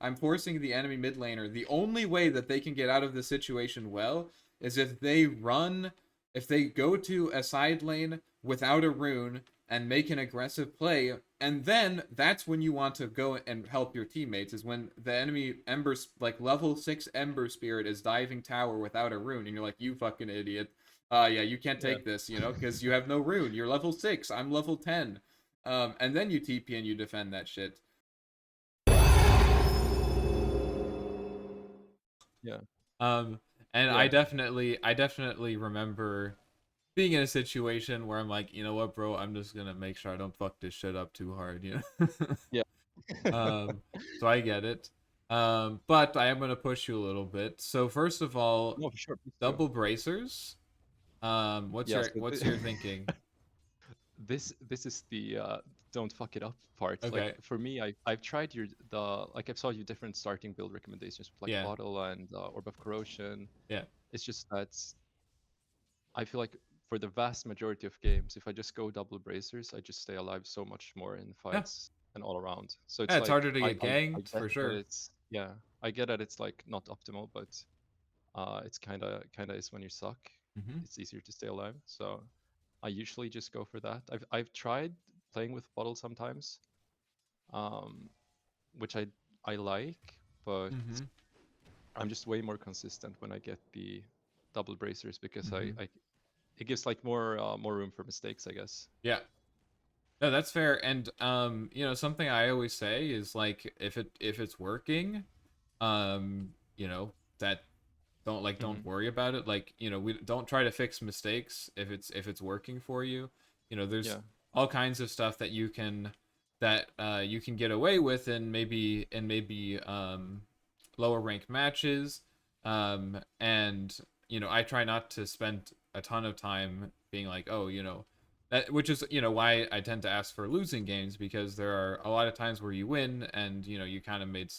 I'm forcing the enemy mid laner. The only way that they can get out of the situation well is if they go to a side lane without a rune and make an aggressive play, and then that's when you want to go and help your teammates, is when the enemy Ember, like level 6 Ember Spirit is diving tower without a rune, and you're like, you fucking idiot. Yeah, you can't Yeah. take this, because you have no rune. You're level 6, I'm level 10. And then you TP and you defend that shit. Yeah. Um, and Yeah. I definitely remember being in a situation where I'm like, you know what, bro, I'm just gonna make sure I don't fuck this shit up too hard, Yeah. um, so I get it. But I am gonna push you a little bit. So first of all, No, for sure. Please do. double bracers. What's Yeah. your So what's your thinking? this is the don't fuck it up part. Like Okay, for me, I've tried I saw you different starting build recommendations with like yeah, bottle and orb of corrosion. yeah, It's just that I feel like for the vast majority of games, if I just go double bracers, I just stay alive so much more in yeah. fights and all around. So Yeah, it's it's like harder to get I ganked get for that sure. it's yeah, I get that it's like not optimal, but it's kinda is when you suck. Hmm. It's easier to stay alive. So I usually just go for that. I've tried playing with bottle sometimes, um, which I like, but Hmm. I'm just way more consistent when I get the double bracers because Hmm. I it gives like more room for mistakes, I guess. Yeah. No, that's fair. And something I always say is like if it's working, that don't Hmm. worry about it. Like, we don't try to fix mistakes if it's working for you. There's Yeah. all kinds of stuff that you can get away with in maybe lower ranked matches. And I try not to spend a ton of time being like, oh, that, which is why I tend to ask for losing games, because there are a lot of times where you win and you kind of made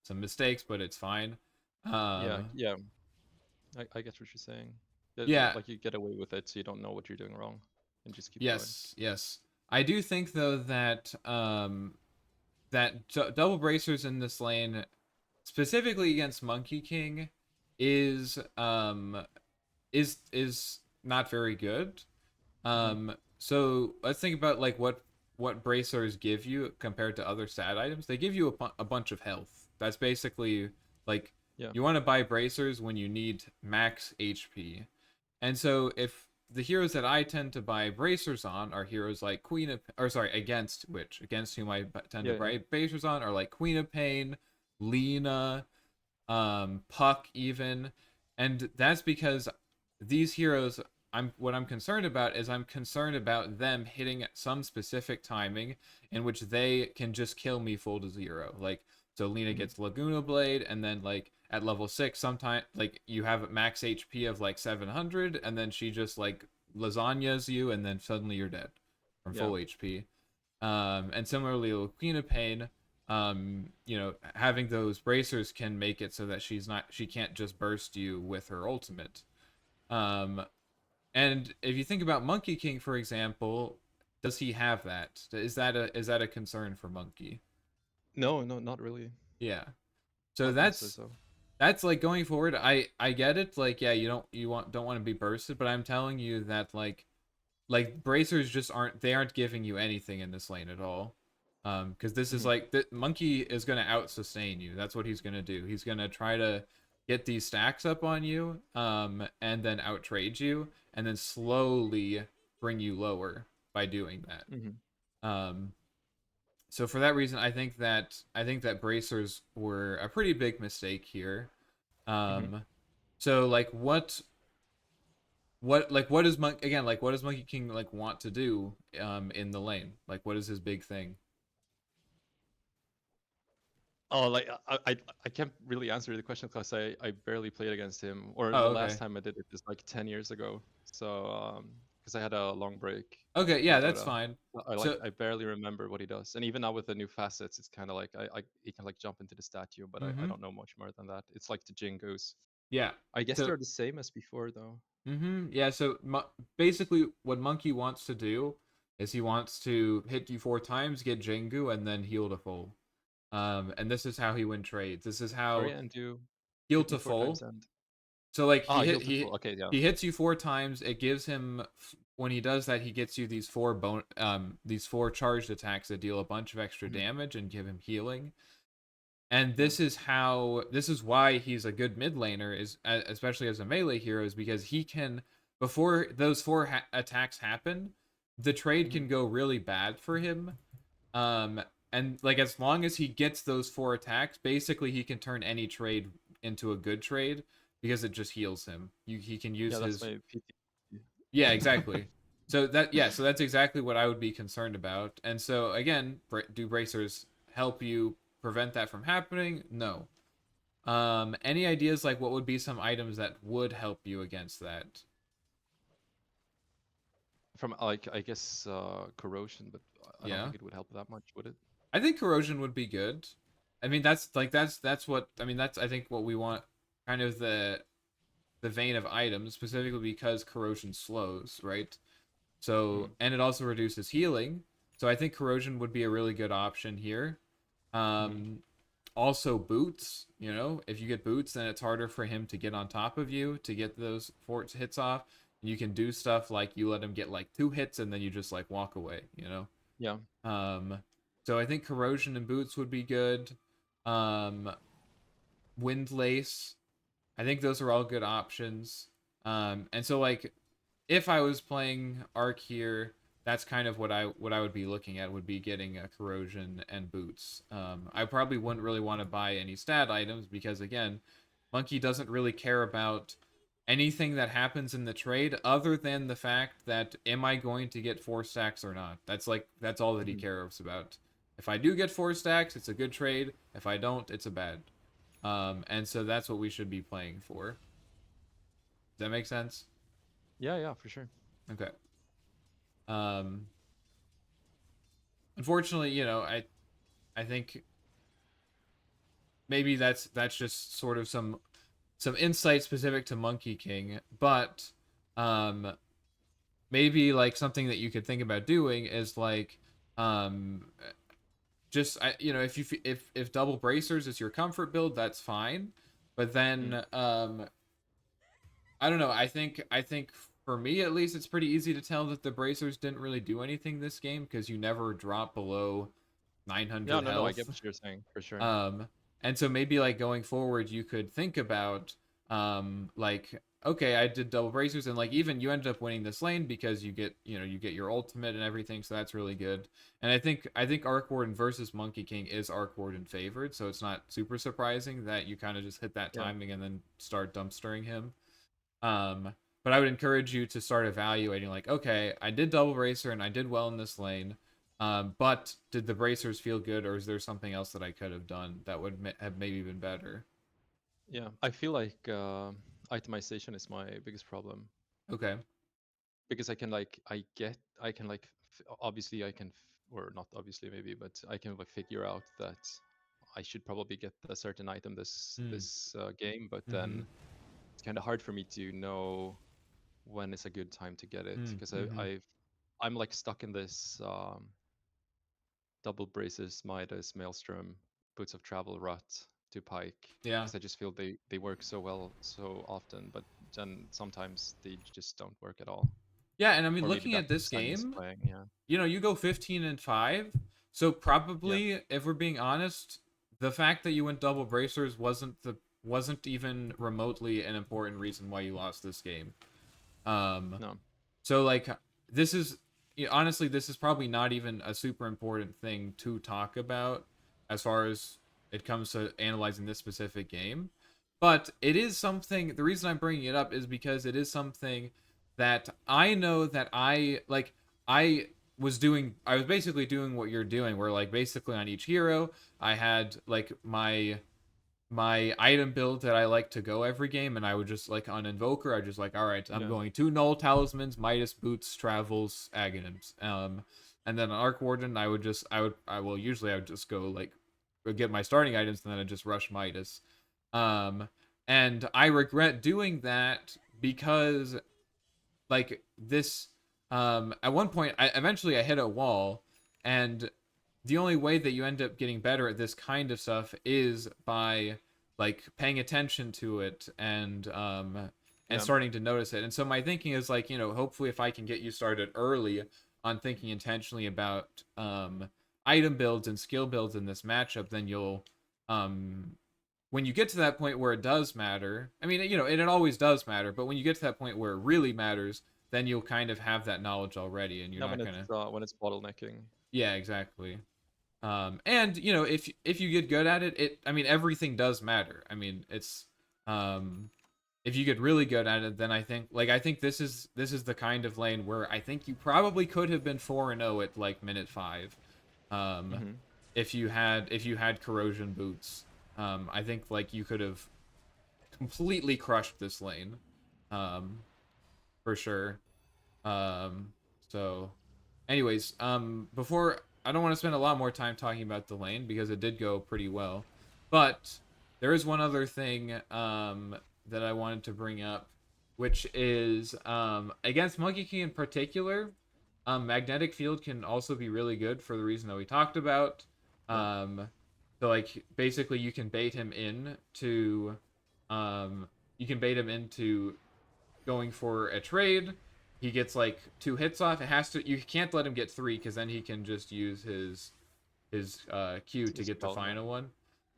some mistakes, but it's fine. Yeah. um Yeah. I get what you're saying. yeah. Like you get away with it, so you don't know what you're doing wrong, and just keep going. Yes, yes. I do think though that double bracers in this lane, specifically against Monkey King, is is not very good. Hmm. So let's think about like what bracers give you compared to other stat items. They give you a bunch of health. That's basically like, Yeah. you want to buy bracers when you need max HP. And so if the heroes that I tend to buy bracers on are heroes like against whom I tend to Yeah. Yeah. buy bracers on are like Queen of Pain, Lena, Puck even. And that's because these heroes, I'm concerned about is I'm concerned about them hitting at some specific timing in which they can just kill me full to zero. Like, so Lena Hmm. gets Laguna Blade, and then like at level 6 sometime like you have max HP of like 700, and then she just like lasagnas you, and then suddenly you're dead from Yeah. full HP. And similarly with Queen of Pain, having those bracers can make it so that she can't just burst you with her ultimate. Um, and if you think about Monkey King, for example, does he have that? Is that a concern for Monkey? No, no, not really. Yeah. So Honestly, that's so. that's like going forward. I get it. Like, yeah, you don't want to be bursted, but I'm telling you that like bracers just aren't giving you anything in this lane at all. Because this is Hmm. like the Monkey is gonna out sustain you. That's what he's gonna do. He's gonna try to get these stacks up on you, and then out trade you, and then slowly bring you lower by doing that. Hmm. Um, so for that reason, I think that bracers were a pretty big mistake here. Hmm. Um, so like what does Monkey King like want to do in the lane? Like, what is his big thing? Oh, like I can't really answer the question because I barely played against him, or Oh, the last okay. time I did it was like 10 years ago. So because I had a long break Okay, yeah, with that's Dota, fine. like So, I barely remember what he does. And even now with the new facets, it's kind of like I he can like jump into the statue, but I mm-hmm. don't know much more than that. It's like the Jingoos. Yeah. I guess So, they're the same as before though. yeah, so basically what Monkey wants to do is he wants to hit you 4 times, get Jengu, and then heal to full. And this is how he win trades. This is Sorry, how and do heal hit me to four times full. and So like heal to full. Okay, yeah. he hits you 4 times. It gives him, when he does that, he gets you these 4 charged attacks that deal a bunch of extra Mhm. damage and give him healing. And Yeah. this is why he's a good mid laner, is especially as a melee hero, is because he can, before those attacks happen, the trade Mhm. can go really bad for him. Um, and like as long as he gets those 4 attacks, basically he can turn any trade into a good trade because it just heals him. He can use Yeah, that's his, my PT. yeah, exactly. So that's exactly what I would be concerned about. And so again, do bracers help you prevent that from happening? No. Any ideas like what would be some items that would help you against that? From like I guess corrosion, but I don't Yeah. think it would help that much, would it? I think corrosion would be good. I mean that's what I mean that's I think what we want, kind of the vein of items, specifically because corrosion slows, right? So, Mm. and it also reduces healing. So I think corrosion would be a really good option here. Mhm. Um, Also boots, if you get boots, then it's harder for him to get on top of you to get those 4 hits off. And you can do stuff like you let him get like 2 hits and then you just like walk away. Yeah. Um, so I think corrosion and boots would be good. Um, Wind lace, I think those are all good options. And so like if I was playing Arc here, that's kind of what I would be looking at, would be getting a corrosion and boots. I probably wouldn't really want to buy any stat items because again, Monkey doesn't really care about anything that happens in the trade other than the fact that am I going to get 4 stacks or not. That's all that he Mhm. cares about. If I do get 4 stacks, it's a good trade. If I don't, it's a bad. And so that's what we should be playing for. Does that make sense? Yeah, yeah, for sure. Okay. Um, Unfortunately, I think maybe that's just sort of some insight specific to Monkey King, but um, maybe like something that you could think about doing is like um, just if if double bracers is your comfort build, that's fine, but Mm. then I don't know. I think for me at least, it's pretty easy to tell that the bracers didn't really do anything this game because you never drop below Yeah, 900 no, no, I get health. what you're saying for sure. Um, and so maybe like going forward, you could think about like okay, I did double bracers and like even you ended up winning this lane because you get your ultimate and everything, so that's really good. And I think Arc Warden versus Monkey King is Arc Warden favored, so it's not super surprising that you kind of just hit that Yeah. timing and then start dumpstering him. Um, but I would encourage you to start evaluating like, okay, I did double bracer and I did well in this lane. But did the bracers feel good, or is there something else that I could have done that would have maybe been better? Yeah. I feel like itemization is my biggest problem Okay. because I can like obviously I can or not obviously maybe, but I can like figure out that I should probably get a certain item Mm. this game, but Mm-hmm. then it's kind of hard for me to know when is a good time to get it because Mm-hmm. I'm like stuck in this double braces, Midas, Maelstrom, Boots of Travel, Rut to Pike Yeah. because I just feel they work so well so often, but then sometimes they just don't work at all. Yeah, and I mean, Or maybe looking at that's this because I'm game, misplaying. Yeah, you go 15-5. So yeah, probably, if we're being honest, the fact that you went double bracers wasn't even remotely an important reason why you lost this game. Um, no, So like this is honestly, this is probably not even a super important thing to talk about as far as it comes to analyzing this specific game. But it is something, the reason I'm bringing it up is because it is something that I know that I I was basically doing what you're doing, where like basically on each hero I had like my item build that I like to go every game, and I would just like on Invoker, I just like, all right, I'm yeah, going 2 null talismans, Midas boots, travels, Aghanims. And then on Arc Warden, I would just go like get my starting items, and then I just rush Midas. And I regret doing that because like this at one point I hit a wall, and the only way that you end up getting better at this kind of stuff is by like paying attention to it and Yeah. starting to notice it. And so my thinking is like, hopefully if I can get you started early on thinking intentionally about item builds and skill builds in this matchup, then you'll um when you get to that point where it does matter, I mean, and it always does matter, but when you get to that point where it really matters, then you'll kind of have that knowledge already, and you're Yeah, not gonna. when it's bottlenecking. Yeah, exactly. And if you get good at it, I mean, everything does matter. I mean, it's if you get really good at it, then I think this is the kind of lane where I think you probably could have been 4-0 at like minute 5. Um, Hmm. if you had corrosion boots. I think like you could have completely crushed this lane. Um, for sure. Um, so anyways, before I don't want to spend a lot more time talking about the lane because it did go pretty well, but there is one other thing that I wanted to bring up, which is against Monkey King in particular, magnetic field can also be really good for the reason that we talked about. Yeah. Um, so like basically you can bait him in to um, you can bait him into going for a trade. He gets like 2 hits off. It has to. You can't let him get 3 because then he can just use his Q to It's get the spell, final one.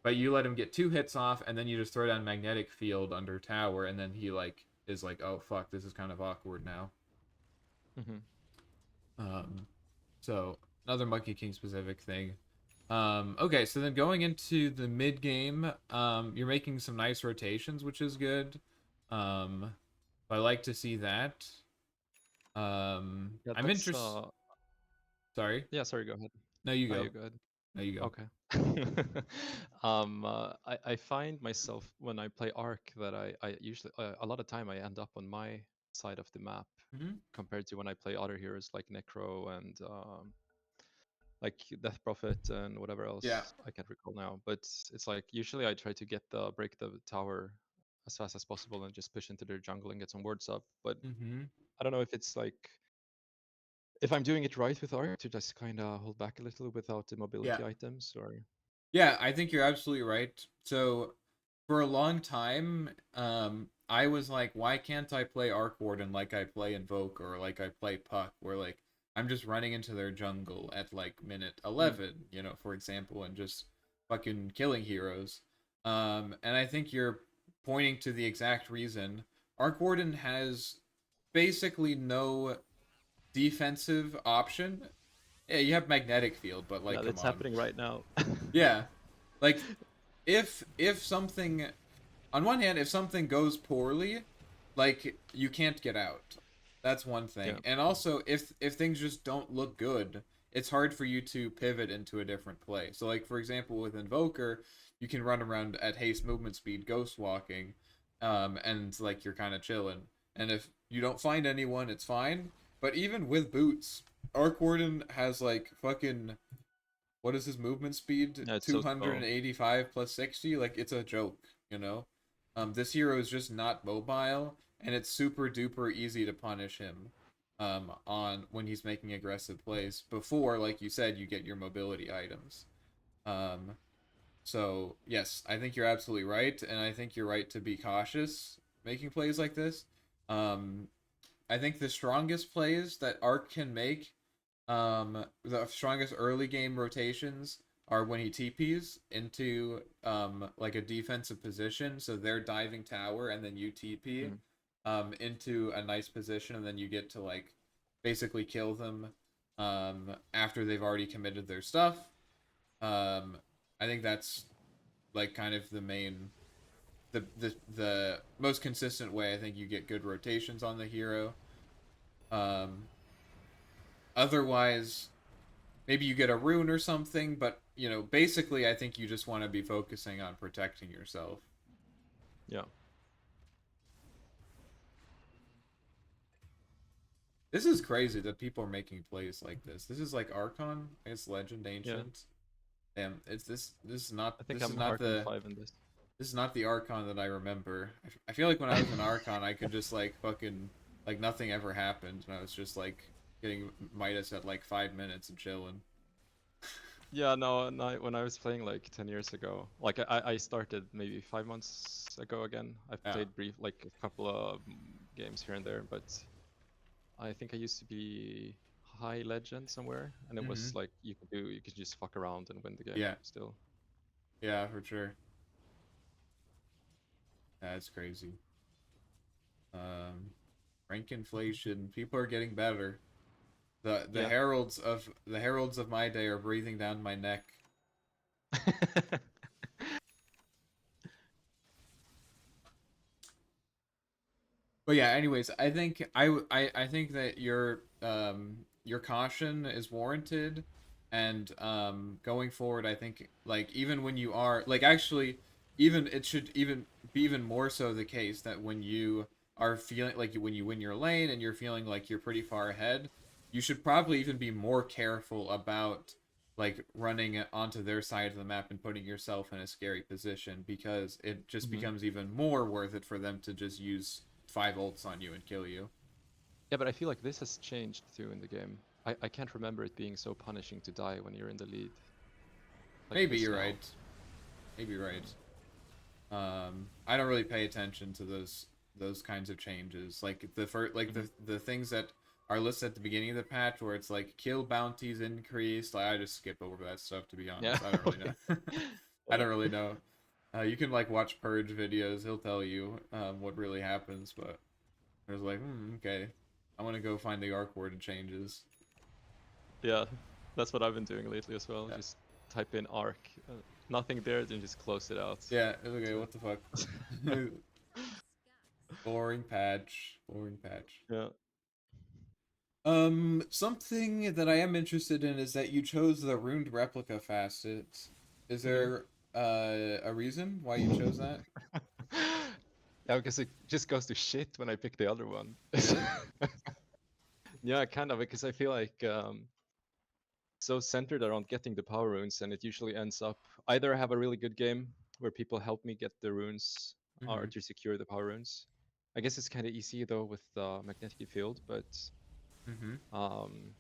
But you let him get 2 hits off, and then you just throw down magnetic field under tower, and then he like is like, oh fuck, this is kind of awkward now. yeah. Hmm. Um, so another Monkey King specific thing. Okay, so then going into the mid game, you're making some nice rotations, which is good. Um, I like to see that. Yeah, I'm that's interested. Sorry. yeah, sorry, go ahead. No, you No, go. you go ahead. No, you go. Okay. I find myself when I play Arc that I usually a lot of time I end up on my side of the map Hmm. compared to when I play other heroes like Necro and like Death Prophet and whatever Yeah. else I can't recall now. But it's like usually I try to break the tower as fast as possible and just push into their jungle and get some wards up. But Hmm. I don't know if it's like if I'm doing it right with Arc to just kind of hold back a little without the Yeah. mobility items or. Yeah, I think you're absolutely right. So, for a long time, I was like, why can't I play Arc Warden like I play Invoke or like I play Puck, where like I'm just running into their jungle at like minute Mm, 11, for example, and just fucking killing heroes. And I think you're pointing to the exact reason. Arc Warden has basically no defensive option. Yeah, you have magnetic field, but yeah, like, come that's on. happening right now. Yeah, like if something on one hand, if something goes poorly, like you can't get out. That's one Yeah. thing. And also if things just don't look good, it's hard for you to pivot into a different play. So like for example with Invoker, you can run around at haste movement speed, ghost walking, and like you're kind of chilling. And if you don't find anyone, it's fine. But even with boots, Arc Warden has like fucking what is his movement speed? Yeah, it's so slow. 285 plus 60? Like, it's a joke, you know? This hero is just not mobile, and it's super duper easy to punish him on when he's making aggressive plays before, like you said, you get your mobility items. Um, so, yes, I think you're absolutely right, and I think you're right to be cautious making plays like this. Um, I think the strongest plays that Arc can make the strongest early game rotations are when he TPs into like a defensive position, so they're diving tower, and then you TP Mm. into a nice position, and then you get to like basically kill them after they've already committed their stuff. Um, I think that's like kind of the main the most consistent way I think you get good rotations on the hero. Um, otherwise, maybe you get a rune or something, but basically I think you just want to be focusing on protecting yourself. Yeah. This is crazy that people are making plays like this. This is like Archon, I guess Legend Yeah. Ancient. Damn, it's this is not I think I'm Archon 5 in this. this is not the Archon that I remember. I feel like when I was an Archon I could just like fucking like nothing ever happened and I was just like getting Midas at like 5 minutes and chilling. Yeah, no, no, when I was playing like 10 years ago, like I started maybe 5 months ago again. I've Yeah. played like a couple of games here and there, but I think I used to be high legend somewhere, and it Mm-hmm. was like you could just fuck around and win the game Yeah. still. Yeah, for sure. That's crazy. Um, rank inflation. People are getting better. The Yeah. heralds of my day are breathing down my neck. But yeah, anyways, I think I think that your caution is warranted, and going forward, I think like even when you are like actually even it should even be even more so the case that when you are feeling like when you win your lane and you're feeling like you're pretty far ahead, you should probably even be more careful about like running onto their side of the map and putting yourself in a scary position because it just hmm becomes even more worth it for them to just use 5 ults on you and kill you. Yeah, but I feel like this has changed too in the game. I can't remember it being so punishing to die when you're in the lead like it Maybe is you're now. right. Maybe you're right. I don't really pay attention to those kinds of changes. Like the first, like hmm the things that are listed at the beginning of the patch, where it's like kill bounties increased. Like I just skip over that stuff to be Yeah. honest. I don't really Okay. know. I Yeah. don't really know. You can like watch purge videos. He'll tell you what really happens, but there's like, okay, I want to go find the arc word changes. Yeah. That's what I've been doing lately as well. Yeah, Just type in arc, nothing there, then just close it out. yeah. Okay, So. what the fuck? Boring patch. Boring patch. Yeah. Something that I am interested in is that you chose the ruined replica facet. Is hmm there a reason why you chose that? Yeah, because it just goes to shit when I pick the other one. Really? Yeah, kind of, because I feel like so centered around getting the power runes, and it usually ends up either I have a really good game where people help me get the runes or Mm-hmm. to secure the power runes. I guess it's kind of easy though with the magnetic field, but Mm-hmm. um,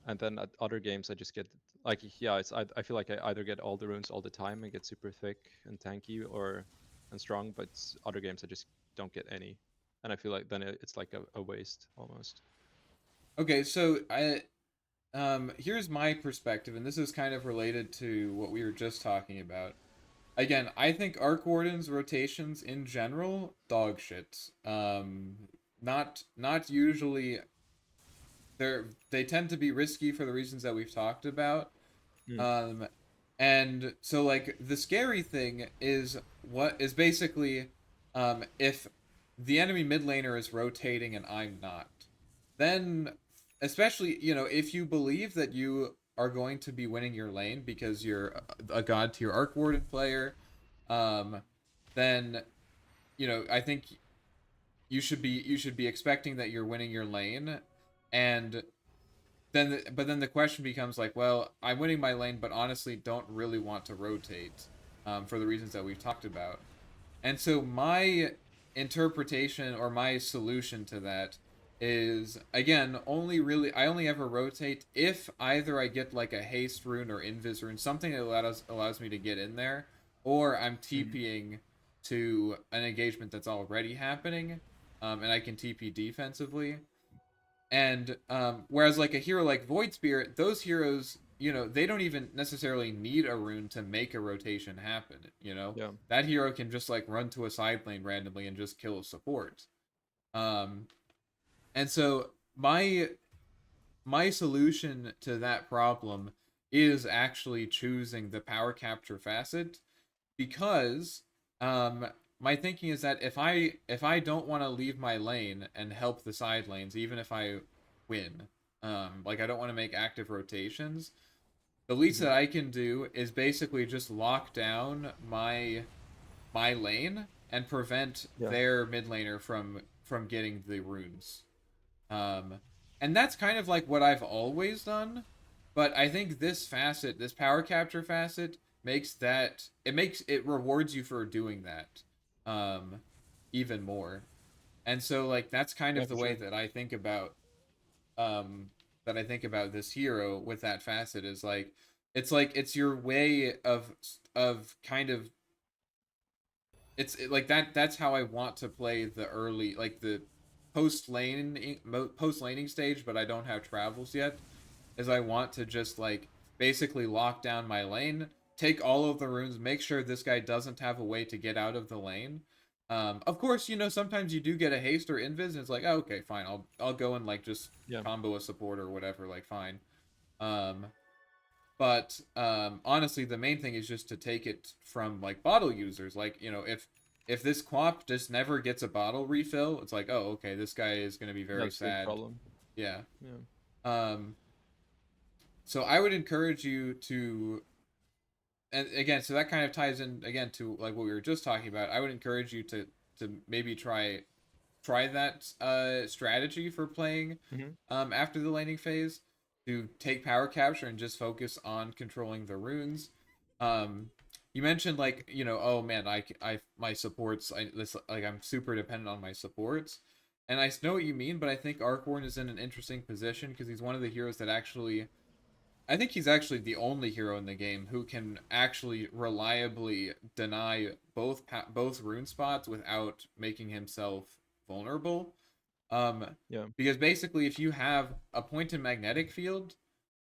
and then at other games I just get like yeah, I feel like I either get all the runes all the time and get super thick and tanky or and strong, but other games I just don't get any, and I feel like then it's like a waste almost. Okay, so I here's my perspective, and this is kind of related to what we were just talking about. Again, I think Arc Warden's rotations in general, dog shit. Not usually they tend to be risky for the reasons that we've talked about. Mm. Um, and so like the scary thing is what is basically, if the enemy mid laner is rotating and I'm not, then especially if you believe that you are going to be winning your lane because you're a god tier Arc Warden player, um, then I think you should be expecting that you're winning your lane, and but then the question becomes like, well, I'm winning my lane, but honestly don't really want to rotate, for the reasons that we've talked about. And so my interpretation or my solution to that is again I only ever rotate if either I get like a haste rune or invis rune, something that allows me to get in there, or I'm Mm. TPing to an engagement that's already happening, and I can TP defensively. And whereas like a hero like Void Spirit, those heroes, they don't even necessarily need a rune to make a rotation happen. Yeah. That hero can just like run to a side lane randomly and just kill a support. Um, and so my solution to that problem is actually choosing the power capture facet, because um my thinking is that if I don't want to leave my lane and help the side lanes, even if I win, like I don't want to make active rotations, the least hmm that I can do is basically just lock down my lane and prevent Yeah. their mid laner from getting the runes. um and that's kind of like what I've always done, but I think this power capture facet, makes it rewards you for doing that, um, even more. And so like that's kind Yeah, of the for way sure. that um, I think about this hero with that facet is like it's like it's your way of kind of like that. That's how I want to play the early, like the post laning stage, but I don't have travels yet. Is I want to just like basically lock down my lane, take all of the runes, make sure this guy doesn't have a way to get out of the lane. Of course, sometimes you do get a haste or invis, and it's like, oh, okay, fine, I'll go and like just Yeah. combo a support or whatever, like fine. Um, but honestly, the main thing is just to take it from like bottle users. Like, if this quap just never gets a bottle refill, it's like, oh, okay, this guy is gonna be very That's a big sad. problem. Yeah. Yeah. Um, so I would encourage you to, and again, so that kind of ties in again to like what we were just talking about. I would encourage you to maybe try that strategy for playing Hmm. after the laning phase, to take power capture and just focus on controlling the runes. You mentioned like, oh man, I my supports, I'm super dependent on my supports, and I know what you mean, but I think Arc is in an interesting position because he's one of the heroes that actually, I think he's actually the only hero in the game who can actually reliably deny both rune spots without making himself vulnerable. Yeah. Because basically, if you have a point in magnetic field,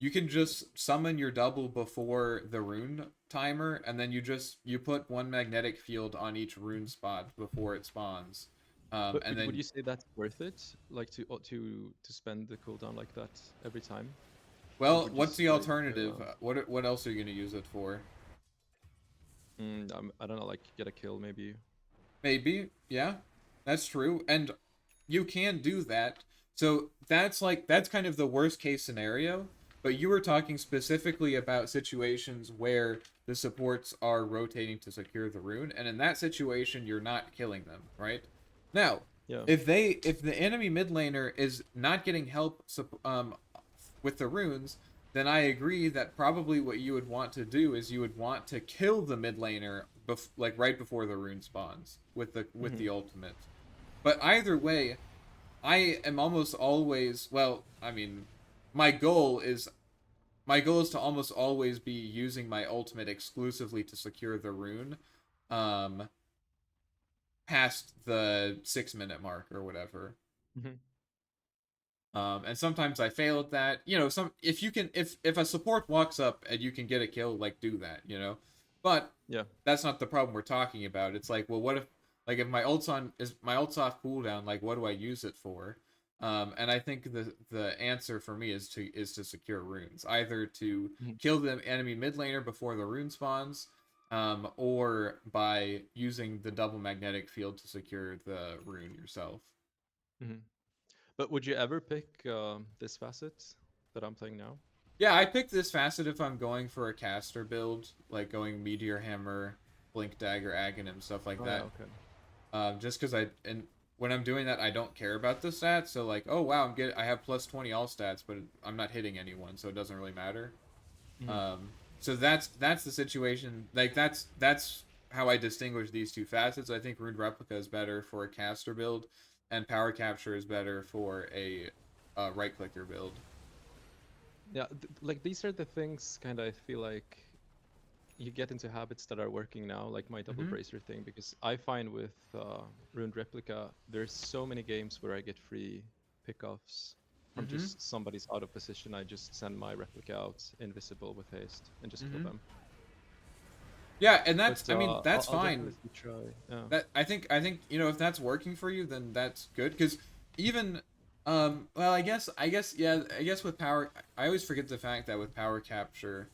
you can just summon your double before the rune timer, and then you put one magnetic field on each rune spot before it spawns. But And would then, you say that's worth it? Like to spend the cooldown like that every time? Or well, would you what's the like alternative? What else are you gonna use it for? I don't know, like get a kill maybe? Maybe, yeah, that's true, and you can do that. So that's kind of the worst case scenario. But you were talking specifically about situations where the supports are rotating to secure the rune, and in that situation, you're not killing them, right? Now, Yeah. if the enemy mid laner is not getting help with the runes, then I agree that probably what you would want to do is you would want to kill the mid laner like right before the rune spawns with Hmm. the ultimate. But either way, I am almost always, well, I mean, my goal is my goal is to almost always be using my ultimate exclusively to secure the rune um past the 6 minute mark or whatever. Hmm. And sometimes I fail at that. Some if you can if a support walks up and you can get a kill, like do that. But Yeah. that's not the problem we're talking about. It's like, well, what if like if my ult's off cooldown, like what do I use it for? And I think the answer for me is to secure runes, either to Hmm. kill the enemy mid laner before the rune spawns, or by using the double magnetic field to secure the rune yourself. Hmm. But would you ever pick this facet that I'm playing now? Yeah, I picked this facet if I'm going for a caster build, like going Meteor Hammer, Blink Dagger, Aghanim, stuff like Oh yeah, that. okay. Just because and when I'm doing that, I don't care about the stats. So like, oh wow, I have plus 20 all stats, but I'm not hitting anyone, so it doesn't really matter. Hmm. So that's the situation. Like that's how I distinguish these two facets. I think Rune Replica is better for a caster build, and Power Capture is better for a right clicker build. Yeah, like these are the things kind of I feel like you get into habits that are working now, like my double Mm-hmm. bracer thing, because I find with Ruined Replica, there's so many games where I get free pickoffs from Mm-hmm. just somebody's out of position. I just send my replica out invisible with haste and just kill Mm-hmm. them. Yeah, and But I mean, that's I'll fine. definitely try. Yeah. That I think if that's working for you, then that's good. Because even, well, I guess with power, I always forget the fact that with power capture,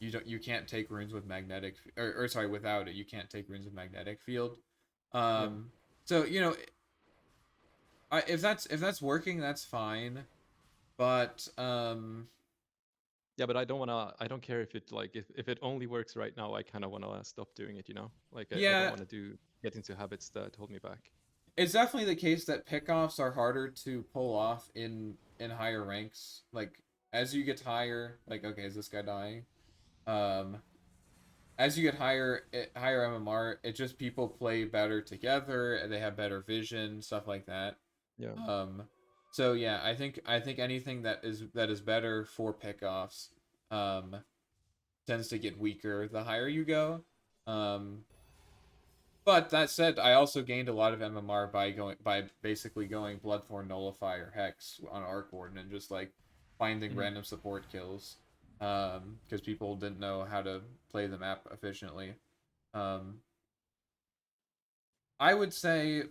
you can't take runes with magnetic, or sorry, without it, you can't take runes with magnetic field. Yeah. Um, so if that's working, that's fine. But Yeah, but I don't care if it like if it only works right now, I kind of want to stop doing it, you know? Like I don't yeah, want to get into habits that hold me back. it's definitely the case that pickoffs are harder to pull off in higher ranks. Like as you get higher, like okay, is this guy dying? Um, as you get higher MMR, it just people play better together and they have better vision, stuff like that. Yeah. Um, so yeah, I think anything that is better for pickoffs, um, tends to get weaker the higher you go. Um, but that said, I also gained a lot of MMR by basically going Bloodthorn, Nullifier, Hex on Arc Warden and just like finding Mhm. random support kills. Because people didn't know how to play the map efficiently. Um, I would say,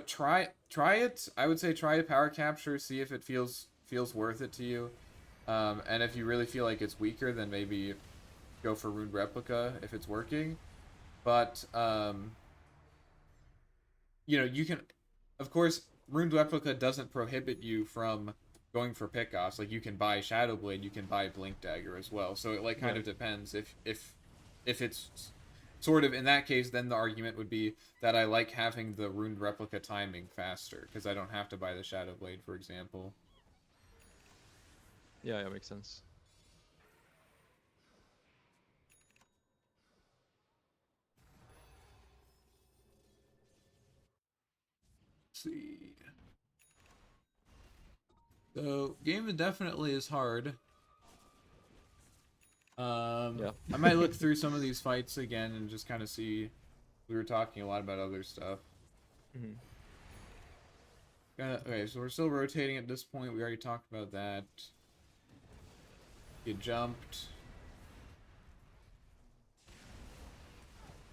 try it. I would say try a power capture, see if it feels worth it to you. And if you really feel like it's weaker, then maybe go for Rune Replica if it's working. But you can, of course, Rune Replica doesn't prohibit you from going for pickoffs. Like you can buy Shadow Blade, you can buy Blink Dagger as well. So it like kind Yeah. of depends if it's sort of in that case, then the argument would be that I like having the Rune Replica timing faster because I don't have to buy the Shadow Blade, for example. Yeah, makes sense. Let's see. So game definitely is hard. Yeah. I might look through some of these fights again and just kind of see. We were talking a lot about other stuff. Mhm. Okay, so we're still rotating at this point. We already talked about that. You jumped.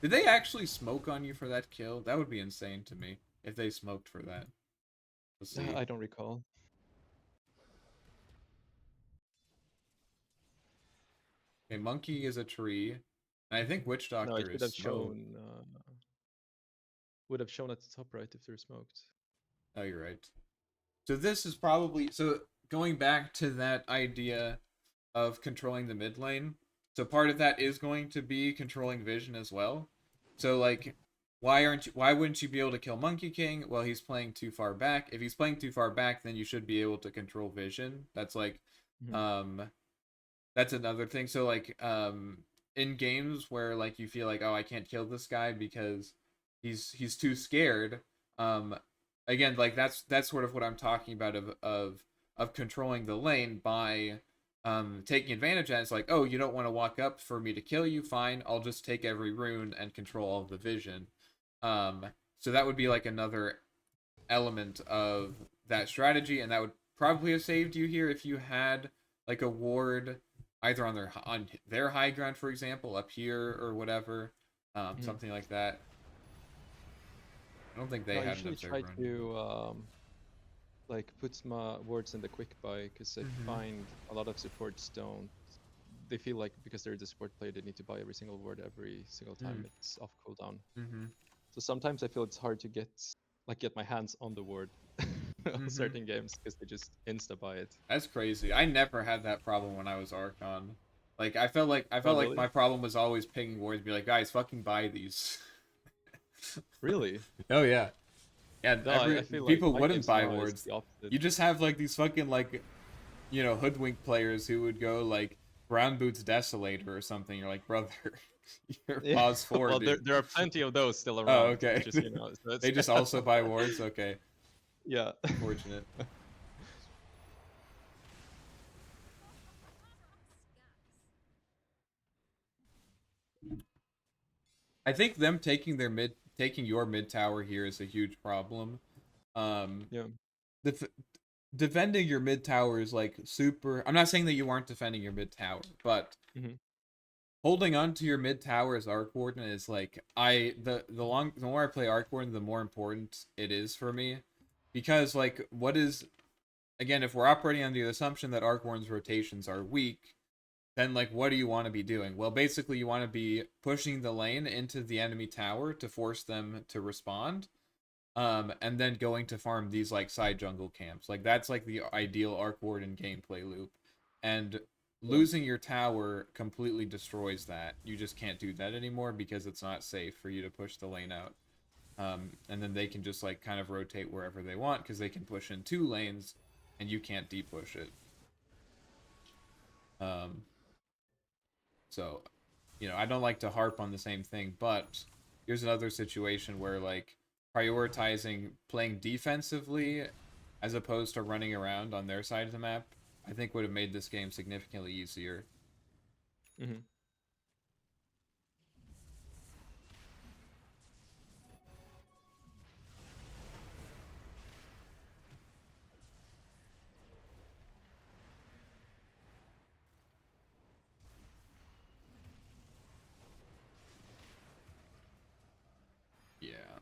Did they actually smoke on you for that kill? That would be insane to me if they smoked for that. Let's see. I don't recall. Okay, monkey is a tree. And I think witch No, it doctor should is have smoke. shown. Would have shown at the top right if they're smoked. Oh, you're right. So this is probably going back to that idea of controlling the mid lane. So part of that is going to be controlling vision as well. So like why wouldn't you be able to kill Monkey King? Well, he's playing too far back. If he's playing too far back, then you should be able to control vision. That's like Mhm. um that's another thing. So like in games where like you feel like, oh, I can't kill this guy because he's too scared. Um Again, like that's sort of what I'm talking about of controlling the lane by taking advantage of it. It's like, oh, you don't want to walk up for me to kill you, fine, I'll just take every rune and control all of the vision. So that would be like another element of that strategy, and that would probably have saved you here if you had like a ward either on their high ground, for example, up here or whatever, Mhm. something like that. I don't think No, they I had an usually observer try on you. to like put my words in the quick buy because I Mm-hmm. find a lot of supports don't. They feel like because they're the support player, they need to buy every single word every single time it's off cooldown. Mm-hmm. So sometimes I feel it's hard to get my hands on the word on Mm-hmm. certain games because they just insta buy it. That's crazy. I never had that problem when I was Archon. Like I Oh felt like really? my problem was always pinging wards, be like, guys, fucking buy these. Really? Oh yeah. Yeah, No, I every feel like people my wouldn't games buy now is wards. the opposite. You just have like these fucking like hoodwink players who would go like Brown Boots Desolator or something. You're like, brother, you're Yeah. pause four, Well, there dude. there are plenty of those still Oh, around. okay. Just so it's They just also buy wards. Okay, yeah. unfortunate. I think them taking your mid tower here is a huge problem. Um, Yeah. def- Defending your mid tower is like super. I'm not saying that you aren't defending your mid tower, but Hmm. holding on to your mid tower as Arc Warden is like the more I play Arc Warden, the more important it is for me, because like what is again, if we're operating on the assumption that Arc Warden's rotations are weak, then like what do you want to be doing? Well, basically you want to be pushing the lane into the enemy tower to force them to respond, and then going to farm these like side jungle camps. Like that's like the ideal Arc Warden gameplay loop, and Yeah. losing your tower completely destroys that. You just can't do that anymore because it's not safe for you to push the lane out. And then they can just like kind of rotate wherever they want because they can push in two lanes, and you can't depush it. Um, so, I don't like to harp on the same thing, but here's another situation where like prioritizing playing defensively as opposed to running around on their side of the map, I think would have made this game significantly easier. Mm-hmm. Yeah.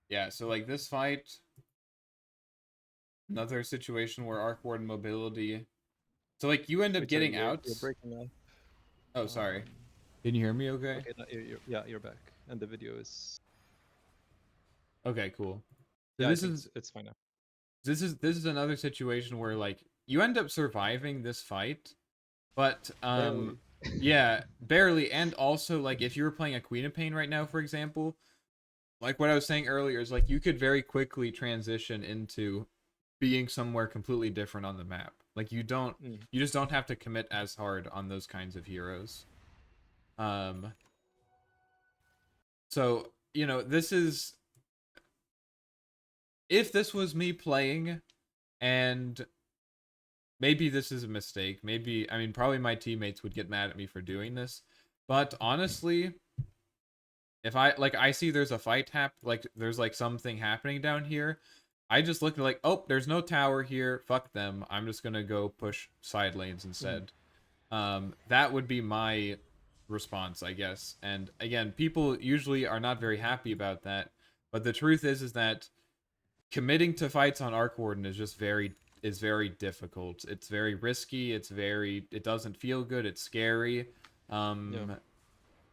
Yeah, so like this fight, another situation where Arc Warden mobility. So like you end up Wait, sorry, getting out. you're breaking up. Oh, sorry. Can you hear me okay? Okay, no, yeah, you're back, and the video is. Okay, cool. So Yeah, I think it's fine now. this is another situation where like you end up surviving this fight, but Barely. yeah, barely. And also like if you were playing a Queen of Pain right now, for example, like what I was saying earlier is like you could very quickly transition into being somewhere completely different on the map. Like Mm. you just don't have to commit as hard on those kinds of heroes. Um so, you know, this is if this was me playing, and maybe this is a mistake. Maybe, I mean, probably my teammates would get mad at me for doing this. But honestly, if I see there's a fight like there's like something happening down here, I just look at like, oh, there's no tower here. Fuck them. I'm just gonna go push side lanes Mm. instead. That would be my response, I guess. And again, people usually are not very happy about that. But the truth is that committing to fights on Arc Warden is very difficult. It's very risky. It doesn't feel good. It's scary. Yeah.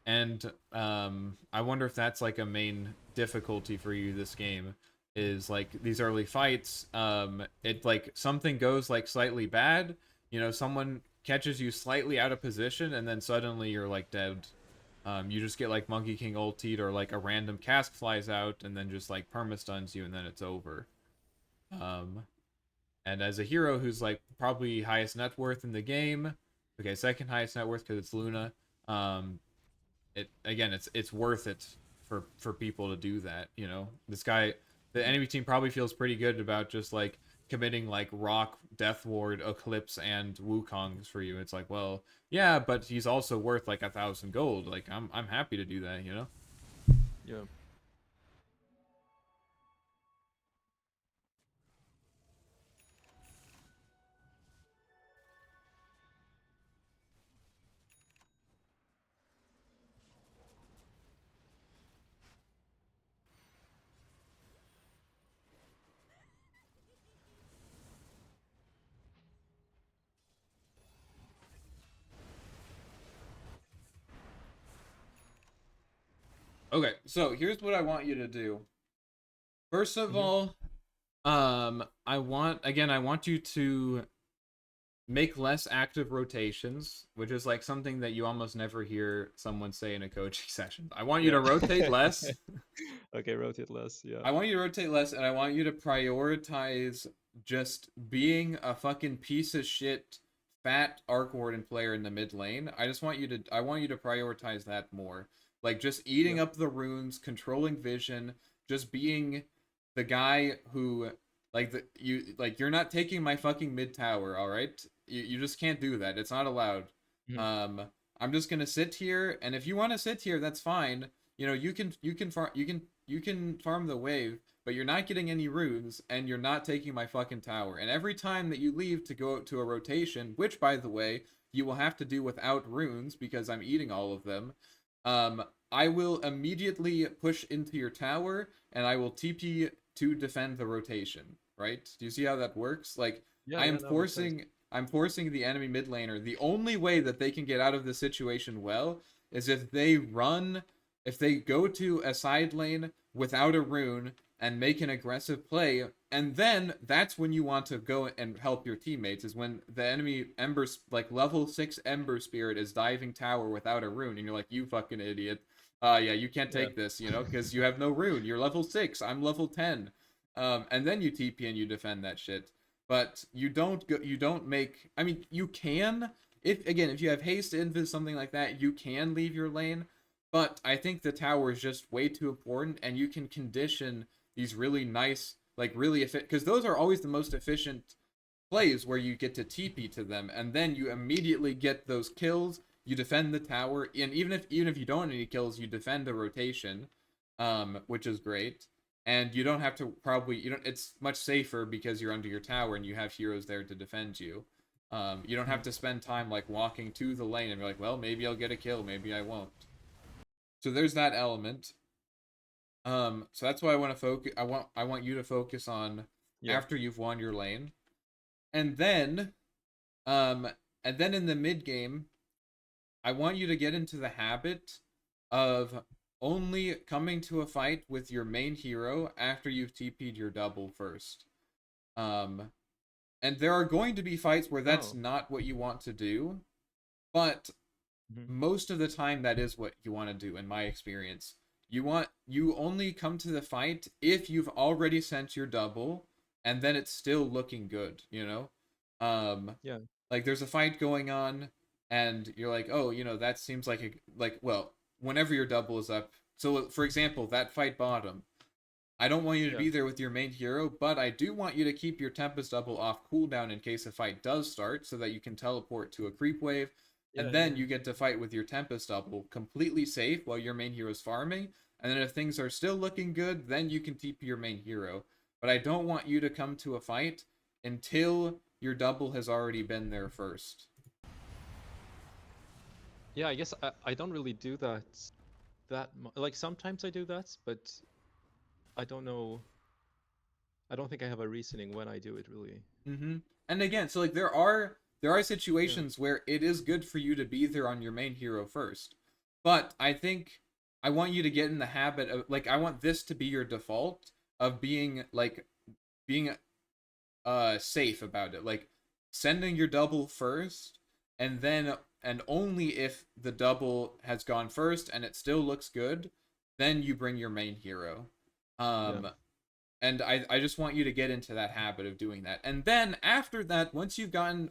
And I wonder if that's like a main difficulty for you this game is like these early fights. It like something goes like slightly bad. You know, someone catches you slightly out of position, and then suddenly you're like dead. You just get like Monkey King ultied, or like a random cask flies out and then just like permastuns you, and then it's over. Um, and as a hero who's like probably highest net worth in the game, okay, second highest net worth because it's Luna. Um, it again, it's worth it for people to do that. You know, this guy, the Mm. enemy team probably feels pretty good about just like committing like Rock, Death Ward, Eclipse, and Wukong's for you. It's like, well, yeah, but he's also worth like 1,000 gold. Like I'm happy to do that. You know. Yeah. Okay, so here's what I want you to do. First of Mm-hmm. all, I want you to make less active rotations, which is like something that you almost never hear someone say in a coaching session. I want you Yeah. to rotate less. Okay, rotate less. Yeah. I want you to rotate less, and I want you to prioritize just being a fucking piece of shit fat Arc Warden player in the mid lane. I want you to prioritize that more. Like just eating Yep. up the runes, controlling vision, just being the guy who you're not taking my fucking mid tower, all right? You just can't do that. It's not allowed. Mhm. Um I'm just going to sit here, and if you want to sit here, that's fine. You know, you can farm the wave, but you're not getting any runes, and you're not taking my fucking tower. And every time that you leave to go to a rotation, which by the way, you will have to do without runes because I'm eating all of them, I will immediately push into your tower and I will TP to defend the rotation. Right? Do you see how that works? Like Yeah. I am Yeah. No, makes sense. I'm forcing the enemy mid laner. The only way that they can get out of this situation well is if they go to a side lane without a rune and make an aggressive play, and then that's when you want to go and help your teammates, is when the enemy like level 6 Ember Spirit is diving tower without a rune, and you're like, you fucking idiot. Yeah, you can't Yeah. take this, you know, because you have no rune. You're level 6, I'm level 10. And then you TP and you defend that shit. But you don't make, I mean, you can, if you have haste, invis, something like that, you can leave your lane. But I think the tower is just way too important, and you can condition these really nice, like really efficient, because those are always the most efficient plays where you get to TP to them, and then you immediately get those kills. You defend the tower, and even if you don't have any kills, you defend the rotation, which is great. And you don't have to probably you don't. It's much safer because you're under your tower and you have heroes there to defend you. You don't have Mhm. to spend time like walking to the lane and be like, well, maybe I'll get a kill, maybe I won't. So there's that element. So that's why I want to focus. I want you to focus on Yeah. after you've won your lane, and then um, and then in the mid game, I want you to get into the habit of only coming to a fight with your main hero after you've TP'd your double first. Um, and there are going to be fights where that's Oh. not what you want to do, but Mhm. most of the time that is what you want to do in my experience. You only come to the fight if you've already sent your double and then it's still looking good, you know? Yeah. Like there's a fight going on and you're like, "Oh, that seems like well, whenever your double is up." So for example, that fight bottom, I don't want you to Yeah. be there with your main hero, but I do want you to keep your Tempest double off cooldown in case a fight does start so that you can teleport to a creep wave. Yeah. And Yeah. then you get to fight with your Tempest double completely safe while your main hero is farming. And then if things are still looking good, then you can TP your main hero. But I don't want you to come to a fight until your double has already been there first. Yeah. I guess I don't really do that like sometimes I do that, but I don't know. I don't think I have a reasoning when I do it really. Mm-hmm. And again, so like there are Yeah. situations where it is good for you to be there on your main hero first. But I think I want you to get in the habit of like I want this to be your default of being safe about it. Like sending your double first and then and only if the double has gone first and it still looks good, then you bring your main hero. Yeah. Um and I just want you to get into that habit of doing that. And then after that, once you've gotten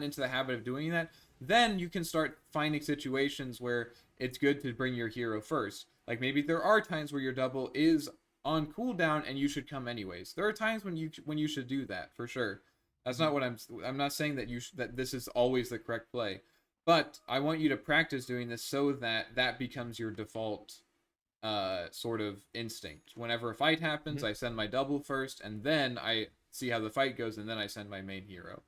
into the habit of doing that, then you can start finding situations where it's good to bring your hero first. Like maybe there are times where your double is on cooldown and you should come anyways. There are times when you should do that for sure. That's Mhm. not what I'm not saying that that this is always the correct play. But I want you to practice doing this so that that becomes your default sort of instinct. Whenever a fight happens, Mhm. I send my double first, and then I see how the fight goes, and then I send my main hero.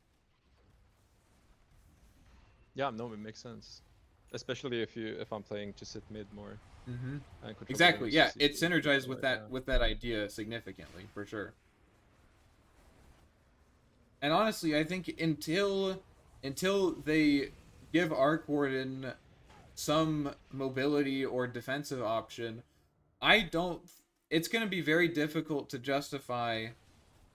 Yeah. No, it makes sense. Especially if I'm playing to sit mid more Mm-hmm. and control the Exactly. lanes Yeah, just it easier. synergizes Right. Yeah. with that idea significantly for sure. And honestly, I think until they give Arc Warden some mobility or defensive option, I don't. It's going to be very difficult to justify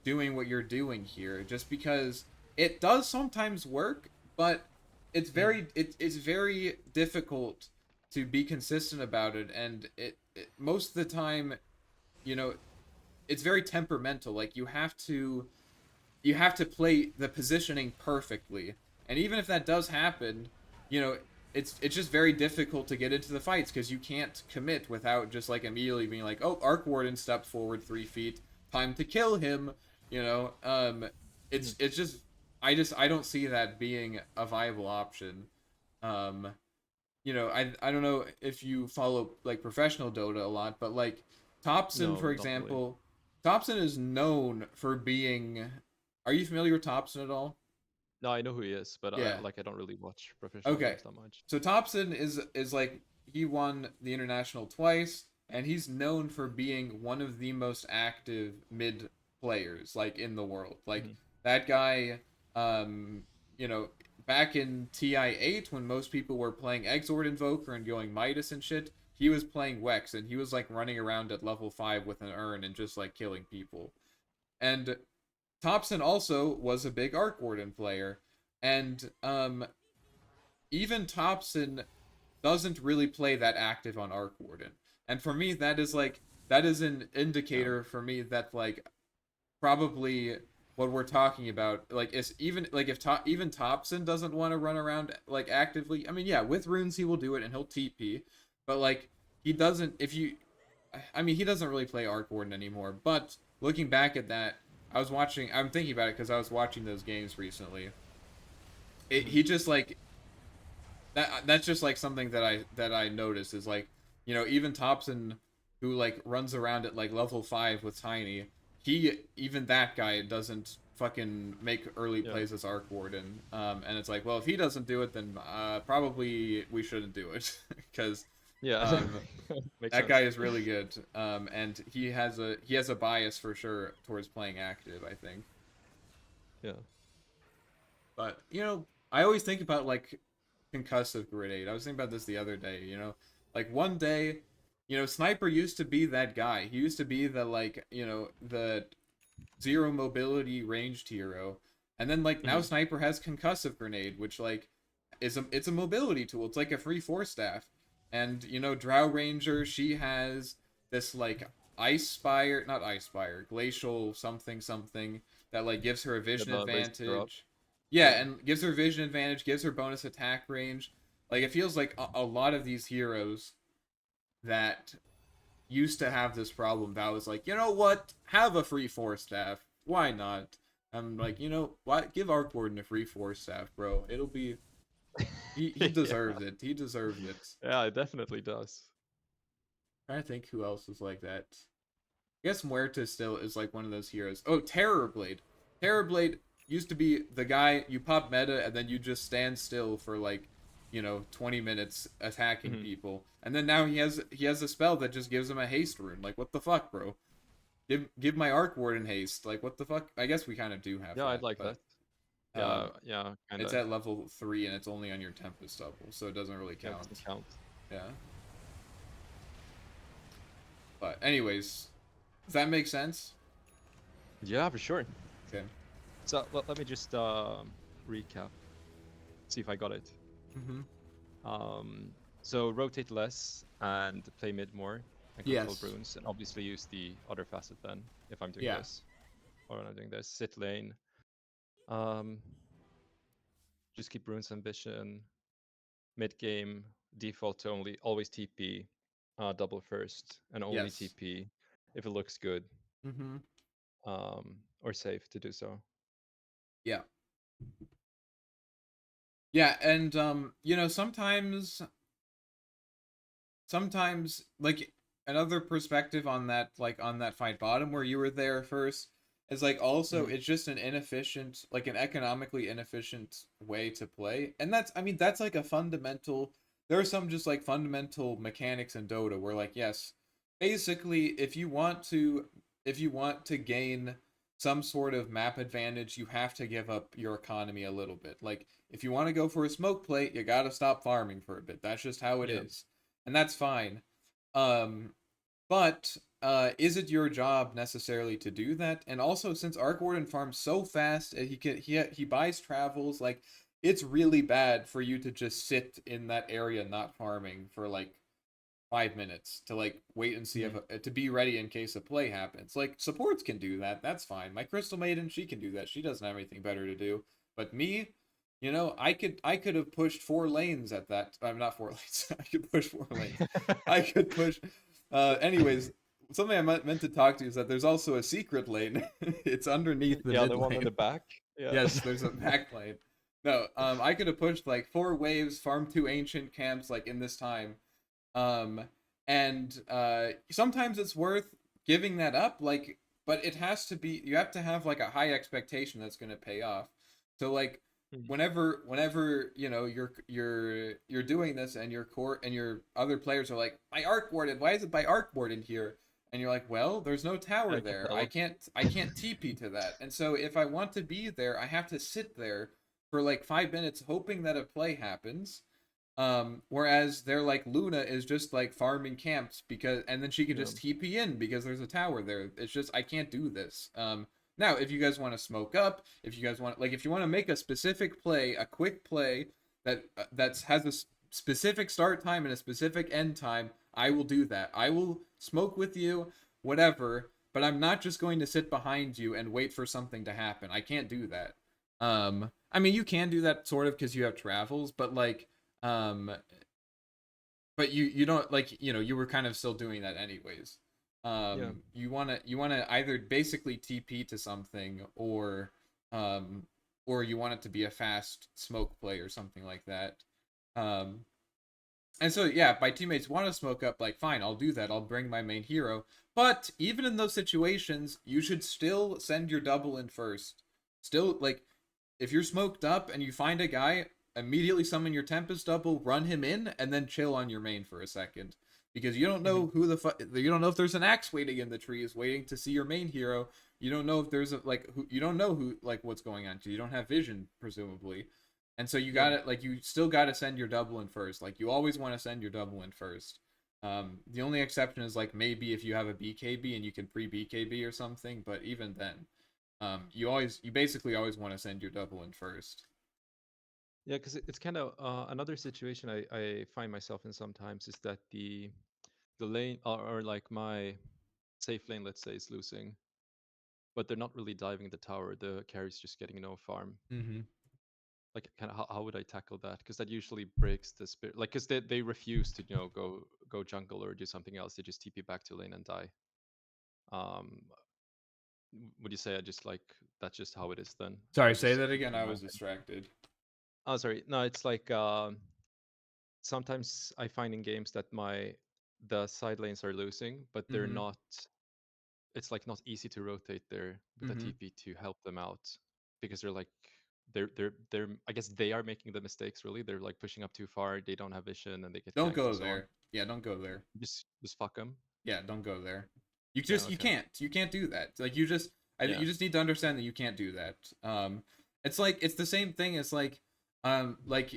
doing what you're doing here just because it does sometimes work, but Mhm. it's very difficult to be consistent about it, and it most of the time, you know it's very temperamental. Like you have to play the positioning perfectly, and even if that does happen, you know it's just very difficult to get into the fights because you can't commit without just like immediately being like, oh, Arc Warden stepped forward 3 feet, time to kill him. you know um Mhm. it's just I don't see that being a viable option. um I don't know if you follow like professional Dota a lot, but like Topson, No, for don't really. example, Topson is known for being. Are you familiar with Topson at all? No, I know who he is, but Yeah. I don't really watch professional Okay. games that much. So Topson is like he won the international twice, and he's known for being one of the most active mid players like in the world. Like Mhm. that guy, um, you know, back in TI8 when most people were playing Exort Invoker and going Midas and shit, he was playing Wex and he was like running around at level 5 with an urn and just like killing people. And Thompson also was a big Arc Warden player, and even Thompson doesn't really play that active on Arc Warden. And for me, that is an Yeah. indicator for me that like probably what we're talking about. Like, is even like if even Topson doesn't want to run around like actively. I mean, yeah, with runes he will do it and he'll TP, but like he doesn't. If you, I mean, he doesn't really play Arc Warden anymore. But looking back at that, I was watching. I'm thinking about it because I was watching those games recently. Hmm. He just like that's just like something that I noticed is like, even Thompson, who like runs around at like level 5 with Tiny, he even that guy doesn't fucking make early Yeah. plays as Arc Warden. And it's like, well, if he doesn't do it, then probably we shouldn't do it because Yeah. um Makes that guy sense. is really good. And he has a bias for sure towards playing active, I think. Yeah. But I always think about like concussive grenade. I was thinking about this the other day. Like one day, Sniper used to be that guy. He used to be the like the zero mobility ranged hero, and then like now Hmm. Sniper has concussive grenade, which like it's a mobility tool. It's like a free force staff, and Drow Ranger, she has this like ice spire, not ice spire, glacial something something that like gives her a Yeah, vision the raises her up. advantage. Yeah, Yeah. and gives her vision advantage, gives her bonus attack range. Like it feels like a lot of these heroes that used to have this problem that was like, you know what? Have a free force staff. Why not? I'm like, what? Give Arc Warden a free force staff, bro. It'll be he Yeah. deserves it. He deserves it. Yeah, it definitely does. I'm trying to think who else is like that. I guess Muerta still is like one of those heroes. Oh, Terrorblade. Terrorblade used to be the guy you pop meta and then you just stand still for like, 20 minutes attacking Hmm. people. And then now he has a spell that just gives him a haste rune. Like what the fuck, bro? Give my Arc Warden haste. Like what the fuck? I guess we kind of do have Yeah, I'd that, like but that. Yeah, yeah, it's kinda. at level 3 and it's only on your Tempest double, so it doesn't really Yeah, it doesn't count. count. Yeah. But anyways, does that make sense? Yeah, for sure. Okay. So let me just recap. See if I got it. Mm-hmm. Um, so rotate less and play mid more and control Yes. runes, and obviously use the other facet then if I'm doing Yeah. this or when I'm doing this. Sit lane. Um, just keep runes ambition. Mid game default to only always TP, double first, and only Yes. TP if it looks good, Mm-hmm. or safe to do so. Yeah. Yeah, and sometimes like another perspective on that, like on that fight bottom where you were there first, is like also Hmm. it's just an inefficient, like an economically inefficient way to play. And that's, I mean, that's like a fundamental, there are some just like fundamental mechanics in Dota where like, yes, basically if you want to gain some sort of map advantage, you have to give up your economy a little bit. Like if you want to go for a smoke plate, you got to stop farming for a bit. That's just how it Yeah. is, and that's fine. Um, but is it your job necessarily to do that? And also, since Arc Warden farms so fast, he buys travels. Like it's really bad for you to just sit in that area not farming for like 5 minutes to like wait and see if Hmm. to be ready in case a play happens. Like supports can do that. That's fine. My Crystal Maiden, she can do that. She doesn't have anything better to do. But me, I could have pushed 4 lanes at that. I'm not 4 lanes. I could push 4 lanes. I could push. Anyways, something I meant to talk to you is that there's also a secret lane. It's underneath the Yeah, mid the one in lane. the back. Yeah. Yes, there's a back lane. No, I could have pushed like 4 waves, farm 2 ancient camps like in this time, um and sometimes it's worth giving that up, like, but it has to be, you have to have like a high expectation that's going to pay off. So like Mhm. whenever you're doing this and your core and your other players are like, my Arc Warden, why is it by Arc Warden here? And you're like, well, there's no Yeah, tower I can there, tell i it. can't i can't TP to that, and so if I want to be there I have to sit there for like 5 minutes hoping that a play happens. Whereas they're like, Luna is just like farming camps because, and then she can Yeah. just TP in because there's a tower there. It's just I can't do this. Now if you guys want to smoke up, if you guys want, like, if you want to make a specific play, a quick play that has a specific start time and a specific end time, I will do that. I will smoke with you, whatever. but I'm not just going to sit behind you and wait for something to happen. I can't do that. I mean, you can do that sort of because you have travels, but like, um, but you don't like, you were kind of still doing that anyways. Yeah. You wanna either basically TP to something, um, or you want it to be a fast smoke play or something like that. Um, and so yeah, if my teammates want to smoke up, like fine, I'll do that. I'll bring my main hero. But even in those situations, you should still send your double in first. Still, like, if you're smoked up and you find a guy, immediately summon your Tempest double, run him in, and then chill on your main for a second. Because you don't Hmm. know you don't know if there's an axe waiting in the trees, waiting to see your main hero. You don't know if there's you don't know who, like, what's going on. You don't have vision, presumably. And so you Yeah. gotta, like, you still gotta send your double in first. Like, you always want to send your double in first. The only exception is like maybe if you have a BKB and you can pre BKB or something, but even then, you basically always want to send your double in first. Yeah, because it's kind of another situation I find myself in sometimes is that the lane or like my safe lane, let's say, is losing, but they're not really diving the tower. The carry's just getting no farm. Mm-hmm. Like, kind of how would I tackle that? Because that usually breaks the spirit. Like, because they refuse to go jungle or do something else. They just TP back to lane and die. Um, would you say I just like that's just how it is then? I Sorry, say just that keep again. I my was distracted. oh sorry no it's like sometimes I find in games that the side lanes are losing, but they're Mm-hmm. not. It's like not easy to rotate there with a Mm-hmm. TP to help them out because they're like they're I guess they are making the mistakes really. They're like pushing up too far. They don't have vision and they get Don't ganked and go so on. there. Yeah, don't go there. Just fuck them. Yeah, don't go there. Yeah. You Okay. can't. You can't do that. Like, Yeah. you just need to understand that you can't do that. It's like, it's the same thing as like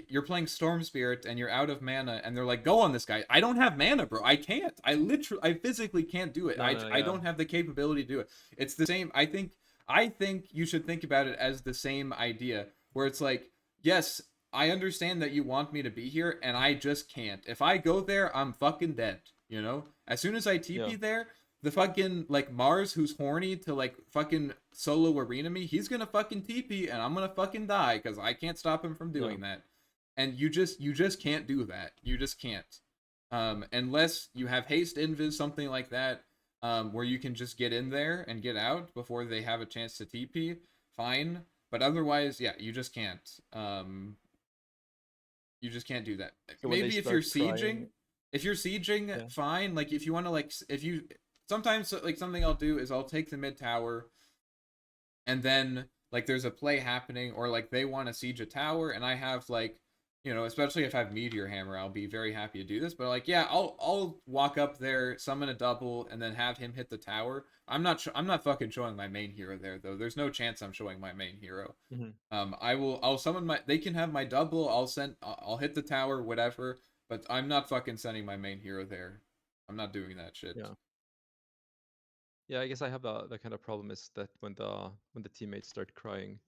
you're playing Storm Spirit and you're out of mana and they're like, go on this guy. I don't have mana, bro. I can't. I physically can't do it. No. No. I Yeah. don't have the capability to do it. It's the same. I think you should think about it as the same idea where it's like, yes, I understand that you want me to be here and I just can't. If I go there, I'm fucking dead, you know? As soon as I Yeah. TP there, the fucking, like, Mars, who's horny to like fucking solo arena me, he's gonna fucking TP and I'm gonna fucking die because I can't stop him from Yeah. doing that. And you just can't do that. You just can't. Unless you have haste invis, something like that, where you can just get in there and get out before they have a chance to TP, fine. But otherwise, yeah, you just can't. You just can't do that. So when they Maybe if you're start sieging, crying, if you're sieging, yeah. fine. Like, if you want to, like, if you sometimes, like, something I'll do is I'll take the mid tower, and then, like, there's a play happening, or like they want to siege a tower, and I have, like, especially if I have Meteor Hammer, I'll be very happy to do this. But like, yeah, I'll walk up there, summon a double, and then have him hit the tower. I'm not fucking showing my main hero there though. There's no chance I'm showing my main hero. Hmm. I'll summon my. They can have my double. I'll hit the tower, whatever. But I'm not fucking sending my main hero there. I'm not doing that shit. Yeah. Yeah, I guess I have the kind of problem is that when the teammates start crying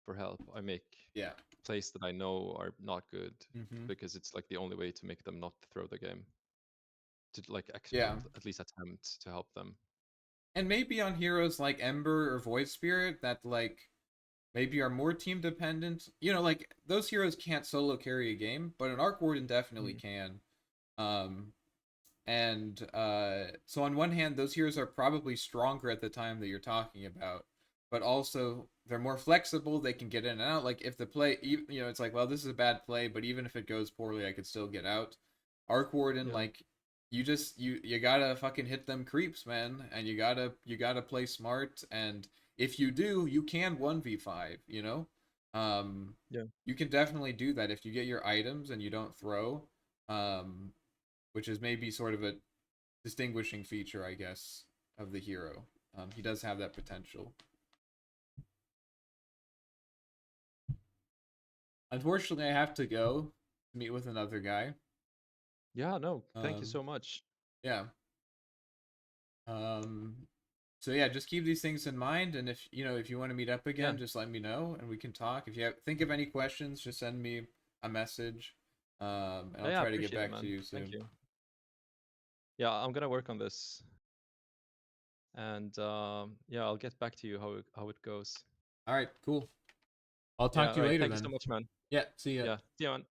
for help, I make Yeah. plays that I know are not good Mm-hmm. because it's like the only way to make them not throw the game to like Yeah. at least attempt to help them. And maybe on heroes like Ember or Void Spirit that, like, maybe are more team dependent. Like, those heroes can't solo carry a game, but an Arc Warden definitely Mhm. can. Um, and so on one hand, those heroes are probably stronger at the time that you're talking about, but also they're more flexible. They can get in and out. Like, if the play, it's like, well, this is a bad play, but even if it goes poorly, I could still get out. Arc Warden, Yeah. like, you gotta fucking hit them creeps, man, and you gotta play smart. And if you do, you can 1v5. Um, Yeah. you can definitely do that if you get your items and you don't throw. Um, which is maybe sort of a distinguishing feature, I guess, of the hero. He does have that potential. Unfortunately, I have to go meet with another guy. Yeah, no, thank you Um, so much. yeah. Um, so yeah, just keep these things in mind, and if you want to meet up Yeah. again, just let me know, and we can talk. If you think of any questions, just send me a message, and I'll Yeah, I try to get appreciate it, back to man. you Thank soon. you. Yeah, I'm gonna work on this. And yeah, I'll get back to you how it goes. All right, cool. I'll Yeah, talk to all you right. later Thank you so then. much, man. Yeah, see ya. Yeah, see you, man.